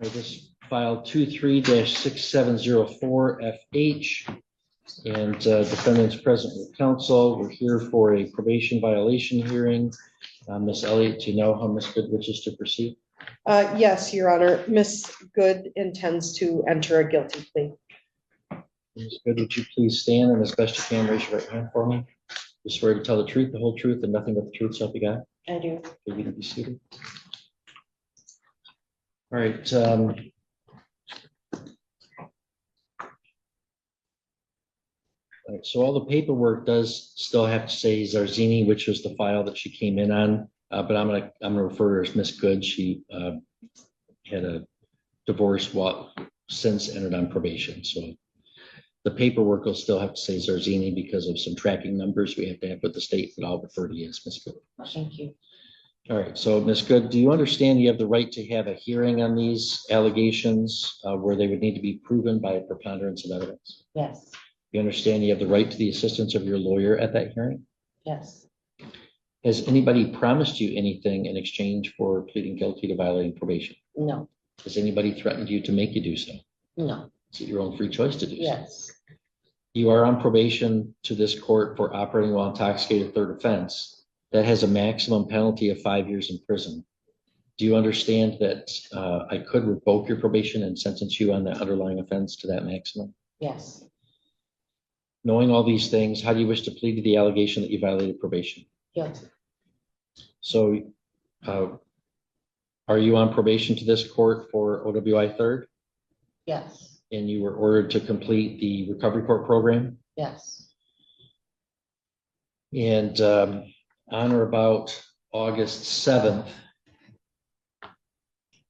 This file 23-6704 FH, and defendant's present with counsel. We're here for a probation violation hearing. Ms. Elliott, do you know how Ms. Good wishes to proceed? Yes, Your Honor. Ms. Good intends to enter a guilty plea. Ms. Good, would you please stand and as best you can raise your right hand for me? You swear to tell the truth, the whole truth, and nothing but the truth, so help you God? I do. You can be seated. All right. All right, so all the paperwork does still have to say Zarzini, which was the file that she came in on, but I'm gonna refer to her as Miss Good. She had a divorce since entered on probation, so the paperwork will still have to say Zarzini because of some tracking numbers we have to have with the state, but I'll refer to you as Miss Good. Thank you. All right, so Miss Good, do you understand you have the right to have a hearing on these allegations where they would need to be proven by a preponderance of evidence? Yes. You understand you have the right to the assistance of your lawyer at that hearing? Yes. Has anybody promised you anything in exchange for pleading guilty to violating probation? No. Has anybody threatened you to make you do so? No. Is it your own free choice to do so? Yes. You are on probation to this court for operating while intoxicated, third offense. That has a maximum penalty of 5 years in prison. Do you understand that I could revoke your probation and sentence you on the underlying offense to that maximum? Yes. Knowing all these things, how do you wish to plead to the allegation that you violated probation? Guilty. So are you on probation to this court for OWI third? Yes. And you were ordered to complete the recovery court program? Yes. And on or about August 7th,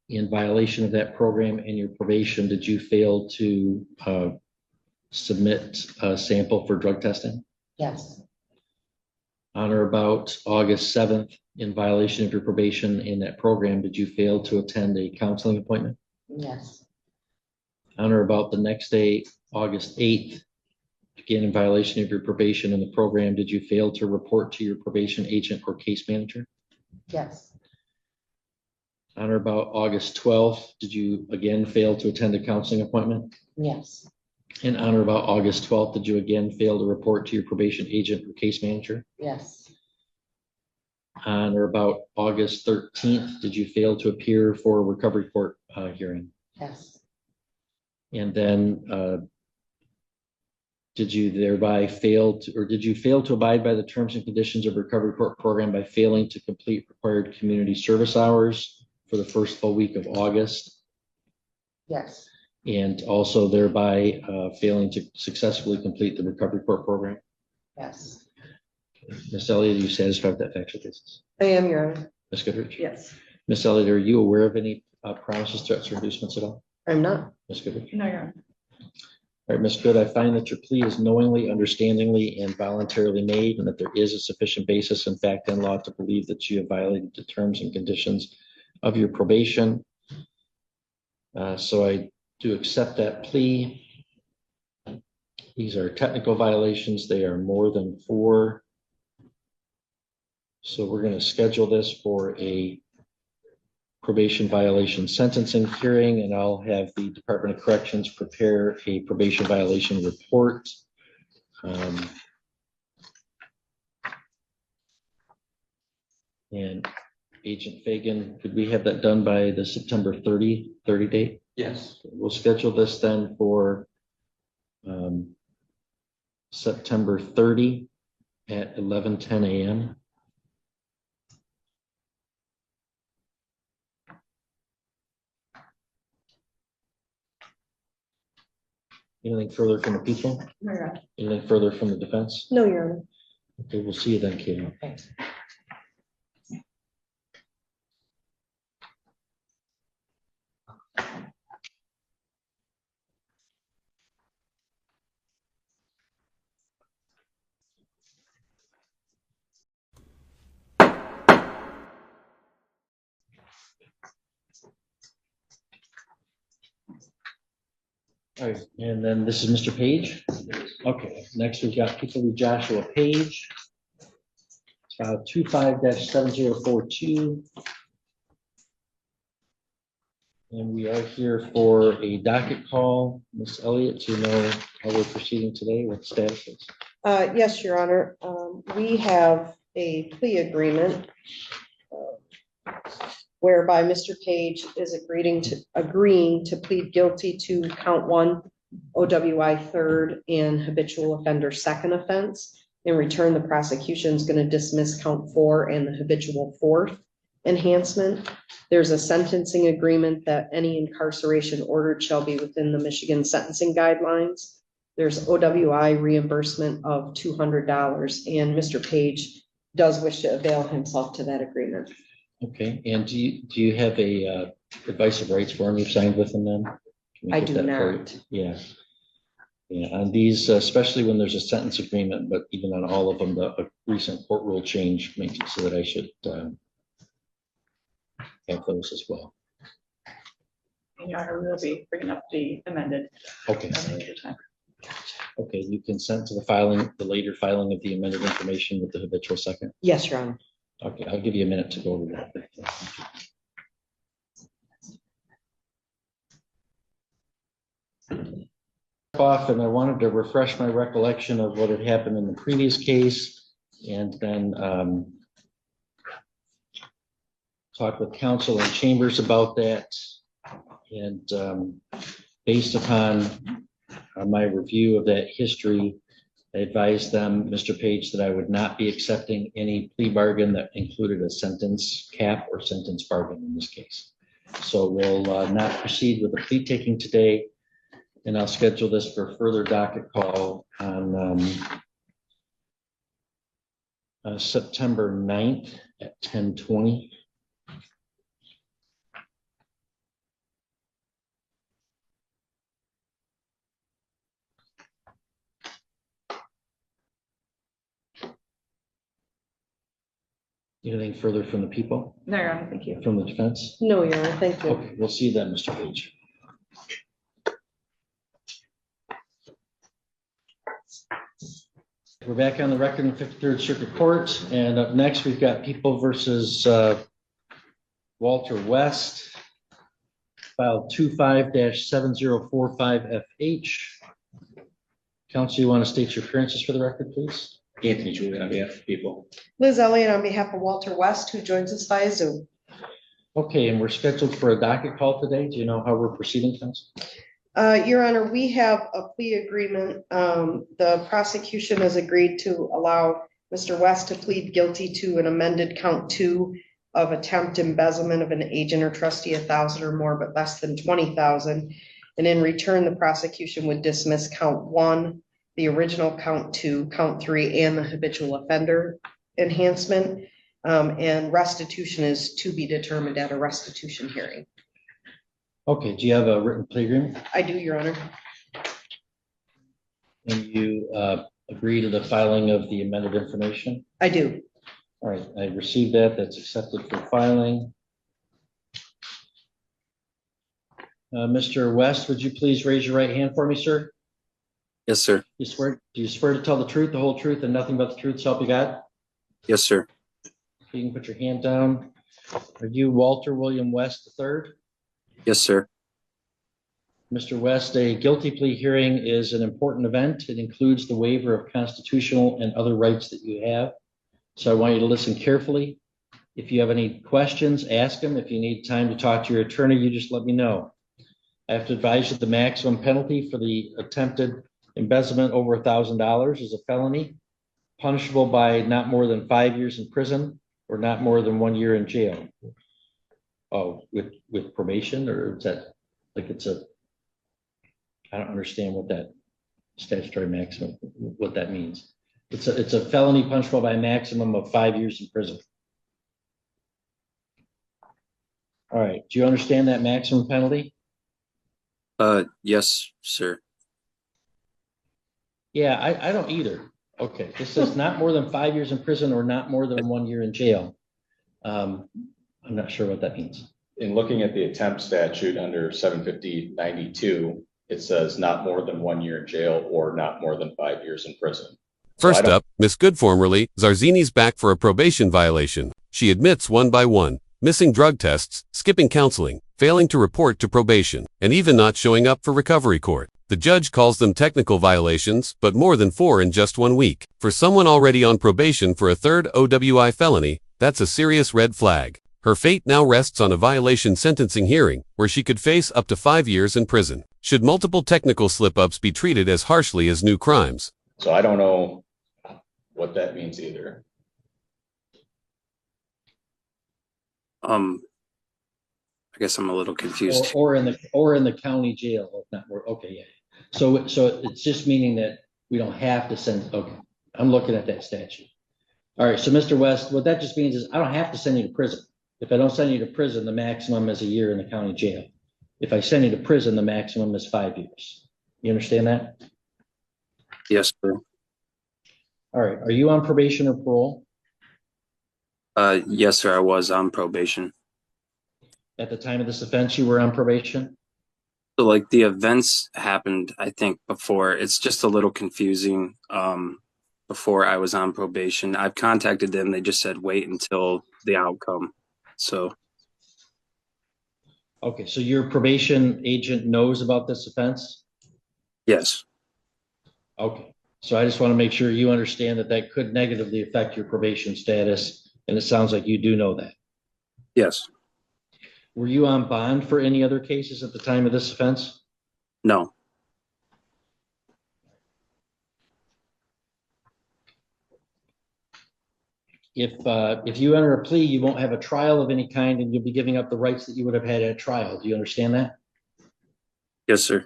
in violation of that program and your probation, did you fail to submit a sample for drug testing? Yes. On or about August 7th, in violation of your probation in that program, did you fail to attend a counseling appointment? Yes. On or about the next day, August 8th, again in violation of your probation in the program, did you fail to report to your probation agent or case manager? Yes. On or about August 12th, did you again fail to attend a counseling appointment? Yes. And on or about August 12th, did you again fail to report to your probation agent or case manager? Yes. On or about August 13th, did you fail to appear for a recovery court hearing? Yes. And then did you thereby fail to, or did you fail to abide by the terms and conditions of recovery court program by failing to complete required community service hours for the first full week of August? Yes. And also thereby failing to successfully complete the recovery court program? Yes. Ms. Elliott, are you satisfied with that factual basis? I am, Your Honor. Ms. Goodrich? Yes. Ms. Elliott, are you aware of any promises, threats, or inducements at all? I'm not. Ms. Goodrich? No, Your Honor. All right, Ms. Good, I find that your plea is knowingly, understandingly, and voluntarily made, and that there is a sufficient basis in fact and law to believe that you have violated the terms and conditions of your probation. So I do accept that plea. These are technical violations. They are more than 4. So we're going to schedule this for a probation violation sentencing hearing, and I'll have the Department of Corrections prepare a probation violation report. And Agent Fagan, could we have that done by the September 30 date? Yes. We'll schedule this then for September 30 at 11:10 a.m. Anything further from the people? No, Your Honor. Anything further from the defense? No, Your Honor. Okay, we'll see you then, Kayla. Thanks. All right, and then this is Mr. Page. Okay, next we've got people with Joshua Page. 25-7042. And we are here for a docket call. Ms. Elliott, do you know how we're proceeding today, what the status is? Yes, Your Honor. We have a plea agreement whereby Mr. Page is agreeing to plead guilty to count 1, OWI 3rd, and habitual offender 2nd offense. In return, the prosecution is going to dismiss count 4 and the habitual 4th enhancement. There's a sentencing agreement that any incarceration ordered shall be within the Michigan sentencing guidelines. There's OWI reimbursement of $200, and Mr. Page does wish to avail himself to that agreement. Okay, and do you have a advice of rights form you've signed with them then? Can we I get do that for you? not. Yeah. Yeah, on these, especially when there's a sentence agreement, but even on all of them, the recent court rule change makes it so that I should have those as well. Your Honor, we will be bringing up the amended. Okay. at a later time. Okay, you consent to the later filing of the amended information with the habitual second? Yes, Your Honor. Okay, I'll give you a minute to go over that. Off, and I wanted to refresh my recollection of what had happened in the previous case, and then talk with counsel and chambers about that. And based upon my review of that history, I advised them, Mr. Page, that I would not be accepting any plea bargain that included a sentence cap or sentence bargain in this case. So we'll not proceed with the plea taking today, and I'll schedule this for further docket call on September 9th at 10:20. Anything further from the people, No, Your Honor, thank you. from the defense? No, Your Honor. Thank you. Okay, we'll see you then, Mr. Page. We're back on the record in 53rd Circuit Court, and up next we've got People versus Walter West, file 25-7045FH. Counsel, you want to state your appearances for the record, please? Anthony Julian on behalf of People. Liz Elliott on behalf of Walter West, who joins us via Zoom. Okay, and we're scheduled for a docket call today. Do you know how we're proceeding, counsel? Your Honor, we have a plea agreement. The prosecution has agreed to allow Mr. West to plead guilty to an amended count 2 of attempt embezzlement of an agent or trustee, 1,000 or more, but less than 20,000. And in return, the prosecution would dismiss count 1, the original count 2, count 3, and the habitual offender enhancement. And restitution is to be determined at a restitution hearing. Okay, do you have a written plea agreement? I do, Your Honor. And you agree to the filing of the amended information? I do. All right, I received that. That's accepted for filing. Mr. West, would you please raise your right hand for me, sir? Yes, sir. Do you swear to tell the truth, the whole truth, and nothing but the truth, so help you God? Yes, sir. You can put your hand down. Are you Walter William West III? Yes, sir. Mr. West, a guilty plea hearing is an important event. It includes the waiver of constitutional and other rights that you have. So I want you to listen carefully. If you have any questions, ask them. If you need time to talk to your attorney, you just let me know. I have to advise you the maximum penalty for the attempted embezzlement over $1,000 is a felony, punishable by not more than 5 years in prison or not more than 1 year in jail. Oh, with probation, or is that like I don't understand what that statutory maximum, what that means. It's a felony punishable by a maximum of 5 years in prison. All right, do you understand that maximum penalty? Yes, sir. Yeah, I don't either. Okay, this says not more than 5 years in prison or not more than 1 year in jail. I'm not sure what that means. In looking at the attempt statute under 750-92, it says not more than 1 year in jail or not more than 5 years in prison. First up, Miss Good formerly, Zarzini's back for a probation violation. She admits one by one, missing drug tests, skipping counseling, failing to report to probation, and even not showing up for recovery court. The judge calls them technical violations, but more than 4 in just 1 week. For someone already on probation for a third OWI felony, that's a serious red flag. Her fate now rests on a violation sentencing hearing, where she could face up to 5 years in prison. Should multiple technical slip-ups be treated as harshly as new crimes? So I don't know what that means either. I guess I'm a little confused. Or in the county jail, if not, okay, yeah. So it's just meaning that we don't have to send, okay, I'm looking at that statute. All right, so Mr. West, what that just means is I don't have to send you to prison. If I don't send you to prison, the maximum is a year in the county jail. If I send you to prison, the maximum is 5 years. You understand that? Yes, sir. All right, are you on probation or parole? Yes, sir. I was on probation. At the time of this offense, you were on probation? So like the events happened, I think before. It's just a little confusing. Before I was on probation, I've contacted them. They just said wait until the outcome. So. Okay, so your probation agent knows about this offense? Yes. Okay, so I just want to make sure you understand that that could negatively affect your probation status, and it sounds like you do know that. Yes. Were you on bond for any other cases at the time of this offense? No. If you enter a plea, you won't have a trial of any kind, and you'll be giving up the rights that you would have had at a trial. Do you understand that? Yes, sir.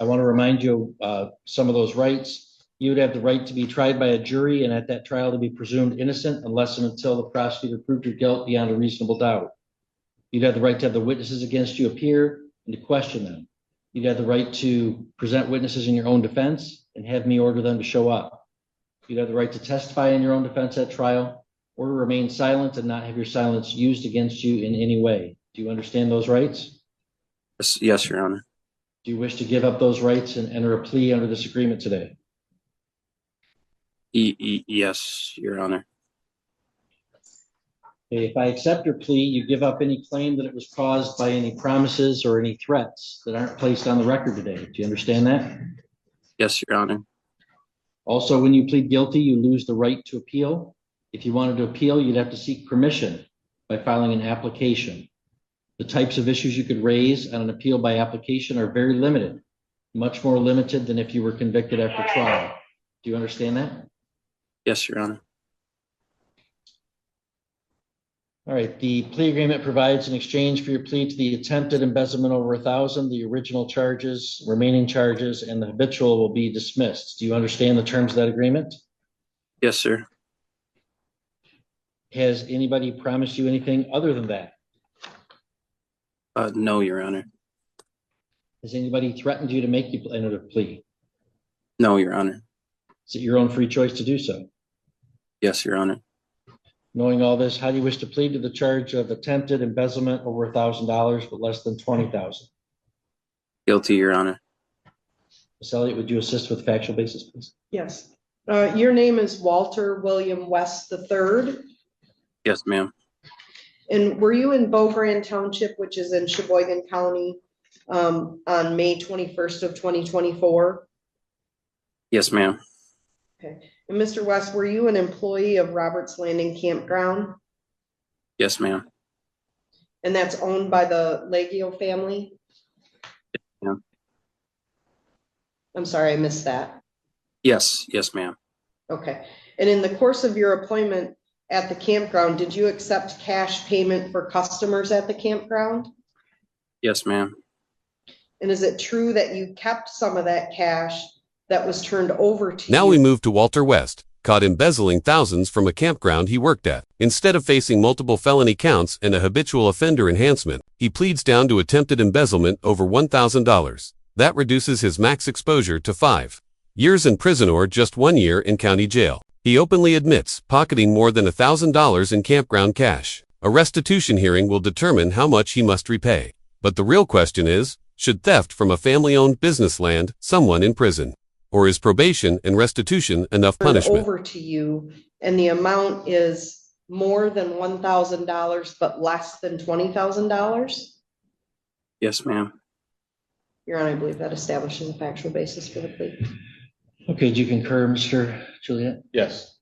I want to remind you of some of those rights. You would have the right to be tried by a jury, and at that trial to be presumed innocent unless and until the prosecutor proved your guilt beyond a reasonable doubt. You'd have the right to have the witnesses against you appear and to question them. You'd have the right to present witnesses in your own defense and have me order them to show up. You'd have the right to testify in your own defense at trial or to remain silent and not have your silence used against you in any way. Do you understand those rights? Yes, Your Honor. Do you wish to give up those rights and enter a plea under this agreement today? Yes, Your Honor. Okay, if I accept your plea, you give up any claim that it was caused by any promises or any threats that aren't placed on the record today. Do you understand that? Yes, Your Honor. Also, when you plead guilty, you lose the right to appeal. If you wanted to appeal, you'd have to seek permission by filing an application. The types of issues you could raise on an appeal by application are very limited, much more limited than if you were convicted after trial. Do you understand that? Yes, Your Honor. All right, the plea agreement provides in exchange for your plea to the attempted embezzlement over 1,000, the original charges, remaining charges, and the habitual will be dismissed. Do you understand the terms of that agreement? Yes, sir. Has anybody promised you anything other than that? No, Your Honor. Has anybody threatened you to make you enter the plea? No, Your Honor. Is it your own free choice to do so? Yes, Your Honor. Knowing all this, how do you wish to plead to the charge of attempted embezzlement over $1,000 but less than $20,000? Guilty, Your Honor. Ms. Elliott, would you assist with factual basis, please? Yes. Your name is Walter William West III. Yes, ma'am. And were you in Beaugrand Township, which is in Sheboygan County, on May 21st of 2024? Yes, ma'am. Okay. And Mr. West, were you an employee of Roberts Landing Campground? Yes, ma'am. And that's owned by the Legio family? Yeah. I'm sorry, I missed that. Yes, ma'am. Okay. And in the course of your employment at the campground, did you accept cash payment for customers at the campground? Yes, ma'am. And is it true that you kept some of that cash that was turned over to you? Now we move to Walter West, caught embezzling thousands from a campground he worked at. Instead of facing multiple felony counts and a habitual offender enhancement, he pleads down to attempted embezzlement over $1,000. That reduces his max exposure to 5 years in prison or just 1 year in county jail. He openly admits pocketing more than $1,000 in campground cash. A restitution hearing will determine how much he must repay. But the real question is, should theft from a family-owned business land someone in prison? Or is probation and restitution enough Turned punishment? over to you, and the amount is more than $1,000 but less than $20,000? Yes, ma'am. Your Honor, I believe that establishes a factual basis for the plea. Okay, do you concur, Mr. Juliet? Yes,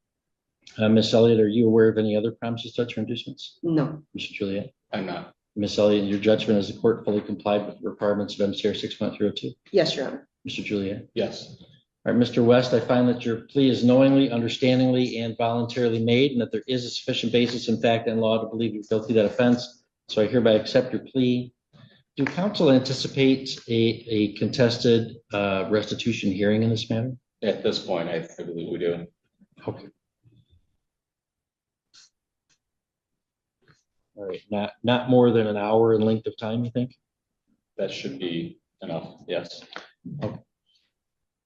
Ms. Elliott, are you aware of any other promises, threats, or inducements? No, Mr. Juliet? I'm not. Ms. Elliott, in your judgment, has the court fully complied with the requirements of MCR 6.302? yes, Your Honor. Mr. Juliet? Yes, All right, Mr. West, I find that your plea is knowingly, understandingly, and voluntarily made, and that there is a sufficient basis in fact and law to believe you're guilty of that offense. So I hereby accept your plea. Do counsel anticipate a contested restitution hearing in this matter? at this point, I believe we do. Okay. All right, not more than an hour in length of time, you think? That should be enough. Yes.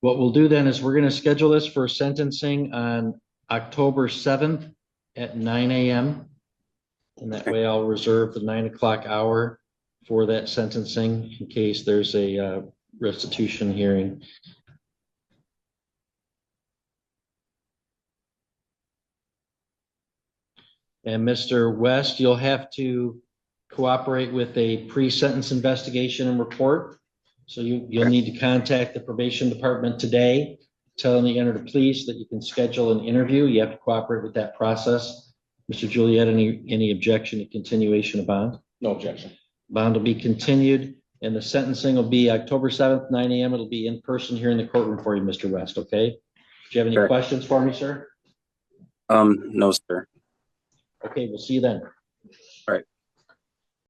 What we'll do then is we're going to schedule this for sentencing on October 7th at 9 a.m. And that way I'll reserve the 9 o'clock hour for that sentencing in case there's a restitution hearing. And Mr. West, you'll have to cooperate with a pre-sentence investigation and report. So you'll need to contact the probation department today, tell them you entered a plea so that you can schedule an interview. You have to cooperate with that process. Mr. Juliet, any objection to continuation of bond? No objection. Bond will be continued and the sentencing will be October 7th, 9 a.m. It'll be in person here in the courtroom for you, Mr. West, okay? Do you have any Sure. questions for me, sir? No, sir. Okay, we'll see you then.